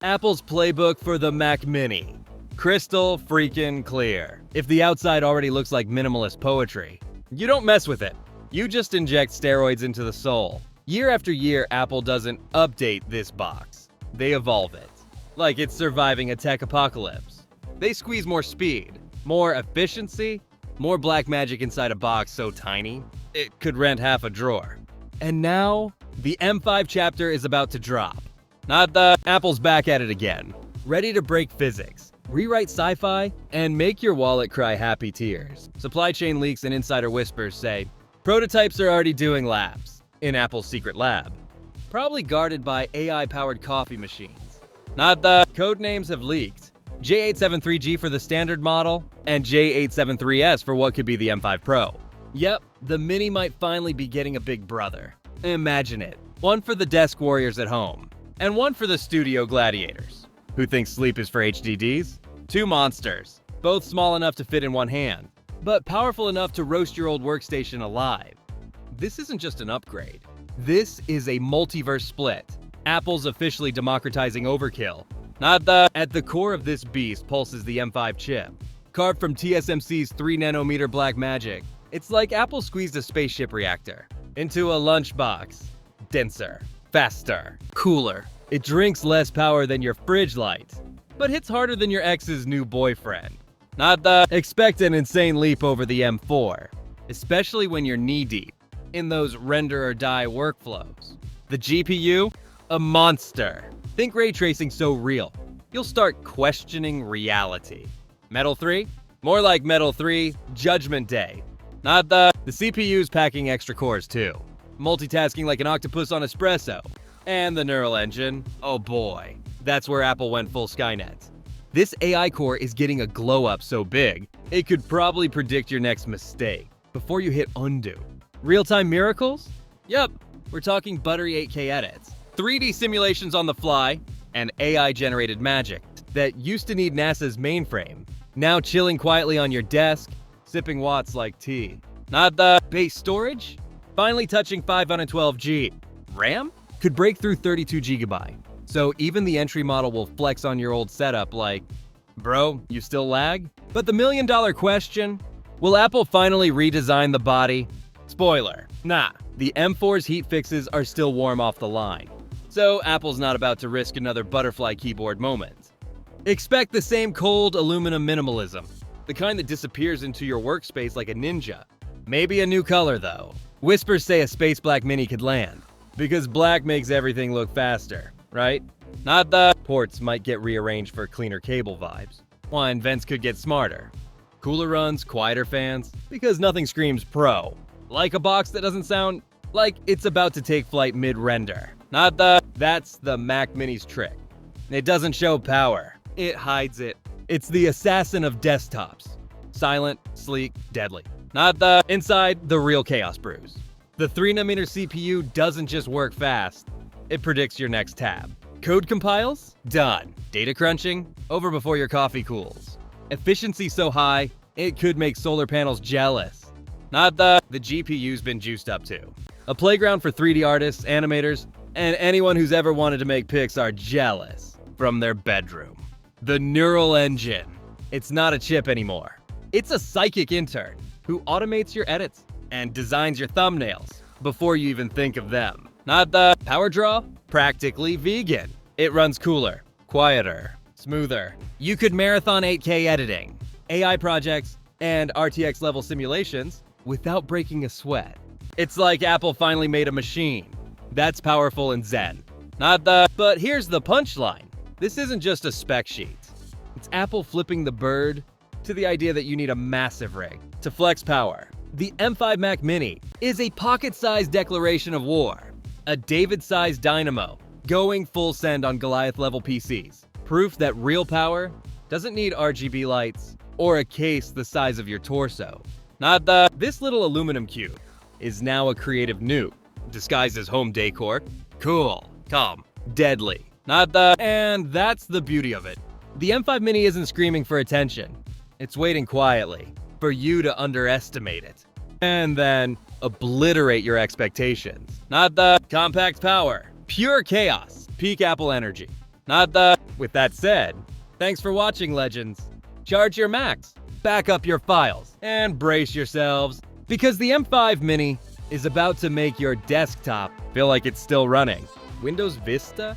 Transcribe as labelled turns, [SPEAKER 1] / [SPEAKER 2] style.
[SPEAKER 1] Apple's playbook for the Mac Mini. Crystal freaking clear. If the outside already looks like minimalist poetry, you don't mess with it. You just inject steroids into the soul. Year after year, Apple doesn't update this box. They evolve it. Like it's surviving a tech apocalypse. They squeeze more speed, more efficiency, more black magic inside a box so tiny, it could rent half a drawer. And now, the M5 chapter is about to drop. Apple's back at it again. Ready to break physics, rewrite sci-fi, and make your wallet cry happy tears. Supply chain leaks and insider whispers say, prototypes are already doing laps in Apple's secret lab. Probably guarded by AI-powered coffee machines. Code names have leaked. J873G for the standard model, and J873S for what could be the M5 Pro. Yep, the Mini might finally be getting a big brother. Imagine it. One for the desk warriors at home, and one for the studio gladiators. Who thinks sleep is for HDDs? Two monsters, both small enough to fit in one hand, but powerful enough to roast your old workstation alive. This isn't just an upgrade. This is a multiverse split. Apple's officially democratizing overkill. At the core of this beast pulses the M5 chip. Carved from TSMC's 3nm black magic, it's like Apple squeezed a spaceship reactor into a lunchbox. Denser, faster, cooler. It drinks less power than your fridge light, but hits harder than your ex's new boyfriend. Expect an insane leap over the M4, especially when you're knee-deep in those render or die workflows. The GPU? A monster. Think ray tracing so real, you'll start questioning reality. Metal 3? More like Metal 3 Judgment Day. The CPU's packing extra cores too. Multitasking like an octopus on espresso. And the neural engine, oh boy, that's where Apple went full Skynet. This AI core is getting a glow up so big, it could probably predict your next mistake before you hit undo. Real-time miracles? Yep, we're talking buttery 8K edits, 3D simulations on the fly, and AI-generated magic that used to need NASA's mainframe, now chilling quietly on your desk, sipping watts like tea. Base storage? Finally touching 512G. RAM? Could break through 32GB. So even the entry model will flex on your old setup like, bro, you still lag? But the million-dollar question, will Apple finally redesign the body? Spoiler, nah. The M4's heat fixes are still warm off the line. So Apple's not about to risk another butterfly keyboard moment. Expect the same cold aluminum minimalism, the kind that disappears into your workspace like a ninja. Maybe a new color though. Whispers say a space black Mini could land, because black makes everything look faster, right? Ports might get rearranged for cleaner cable vibes. And vents could get smarter. Cooler runs, quieter fans, because nothing screams pro. Like a box that doesn't sound like it's about to take flight mid-render. That's the Mac Mini's trick. It doesn't show power, it hides it. It's the assassin of desktops. Silent, sleek, deadly. Inside, the real chaos brews. The 3nm CPU doesn't just work fast, it predicts your next tab. Code compiles? Done. Data crunching? Over before your coffee cools. Efficiency so high, it could make solar panels jealous. The GPU's been juiced up too. A playground for 3D artists, animators, and anyone who's ever wanted to make Pixar jealous from their bedroom. The neural engine. It's not a chip anymore. It's a psychic intern who automates your edits and designs your thumbnails before you even think of them. Power draw? Practically vegan. It runs cooler, quieter, smoother. You could marathon 8K editing, AI projects, and RTX level simulations without breaking a sweat. It's like Apple finally made a machine that's powerful and zen. But here's the punchline. This isn't just a spec sheet. It's Apple flipping the bird to the idea that you need a massive rig to flex power. The M5 Mac Mini is a pocket-sized declaration of war. A David-sized dynamo going full send on Goliath-level PCs. Proof that real power doesn't need RGB lights or a case the size of your torso. This little aluminum cube is now a creative nuke, disguised as home decor. Cool, calm, deadly. And that's the beauty of it. The M5 Mini isn't screaming for attention. It's waiting quietly for you to underestimate it and then obliterate your expectations. Compact power, pure chaos, peak Apple energy. With that said, thanks for watching, Legends. Charge your Macs, back up your files, and brace yourselves, because the M5 Mini is about to make your desktop feel like it's still running. Windows Vista?